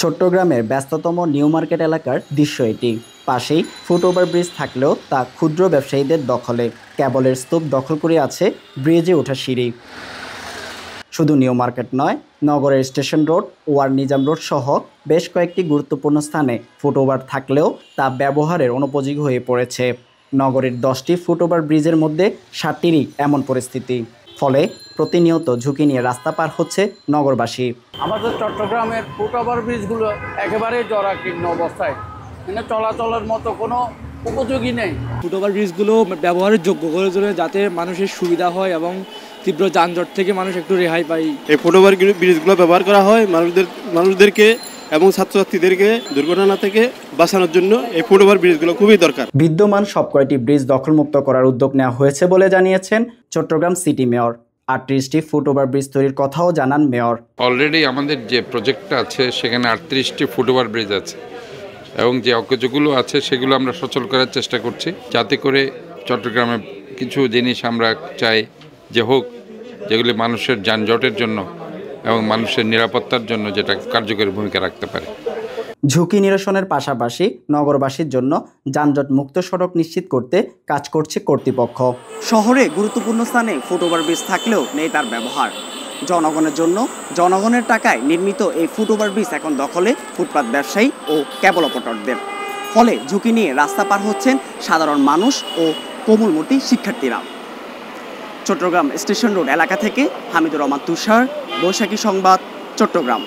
চট্টগ্রামের ব্যস্ততম new market এলাকার দৃশ্য এটি। পাশেই ফুটওভার ব্রিজ থাকলেও তা ক্ষুদ্র ব্যবসায়ীদের দখলে। কেবলের স্তূপ দখল করে আছে ব্রিজে ওঠা সিঁড়ি। শুধু নিউ মার্কেট নয়, নগরের Station Road, OR Nizam Road সহ বেশ কয়েকটি গুরুত্বপূর্ণ স্থানে ফুটওভার থাকলেও তা ব্যবহারের অনুপযোগী হয়ে পড়েছে। নগরের 10টি ফুটওভার ব্রিজের মধ্যে 7টিরই এমন পরিস্থিতি। ফলে প্রতিনিয়ত ঝুঁকি নিয়ে রাস্তা পার হচ্ছে নগরবাসী। আমাদের চট্টগ্রামের ফুটওভার ব্রিজগুলো একেবারেই জরাকীর্ণ অবস্থায়, মানে চলাচলের মতো কোনো উপযোগী নেই। ফুটওভার ব্রিজগুলো ব্যবহারের যোগ্য করে তোলে যাতে মানুষের সুবিধা হয় এবং তীব্র যানজট থেকে মানুষ একটু রেহাই পায়। এই ফুটওভার ব্রিজগুলো ব্যবহার করা হয় মানুষদেরকে এবং ছাত্রছাত্রীদেরকে দুর্ঘটনা থেকে বাঁচানোর জন্য এই ফুটওভার ব্রিজগুলো খুবই দরকার। বিদ্যমান সব কয়টি ব্রিজ দখলমুক্ত করার উদ্যোগ নেওয়া হয়েছে বলে জানিয়েছেন চট্টগ্রাম সিটি মেয়র। 38টি ফুটওভার ব্রিজ তৈরির কথাও জানান মেয়র। অলরেডি আমাদের যে প্রজেক্টটা আছে সেখানে 38টি ফুটওভার ব্রিজ আছে এবং যে অকেজগুলো আছে সেগুলো আমরা সচল করার চেষ্টা করছি, যাতে করে চট্টগ্রামে কিছু জিনিস আমরা চাই যে হোক, যেগুলি মানুষের যানজটের জন্য এবং মানুষের নিরাপত্তার জন্য যেটা কার্যকরী ভূমিকা রাখতে পারে। ঝুঁকি নিরসনের পাশাপাশি নগরবাসীর জন্য যানজট মুক্ত সড়ক নিশ্চিত করতে কাজ করছে কর্তৃপক্ষ। শহরে গুরুত্বপূর্ণ স্থানে ফুটওভার ব্রিজ থাকলেও নেই তার ব্যবহার। জনগণের জন্য জনগণের টাকায় নির্মিত এই ফুটওভার ব্রিজ এখন দখলে ফুটপাত ব্যবসায়ী ও কেবল অপারেটরদের। ফলে ঝুঁকি নিয়ে রাস্তা পার হচ্ছেন সাধারণ মানুষ ও কোমলমতি শিক্ষার্থীরা। চট্টগ্রাম স্টেশন রোড এলাকা থেকে হামিদুর রহমান তুষার, বৈশাখী সংবাদ, চট্টগ্রাম।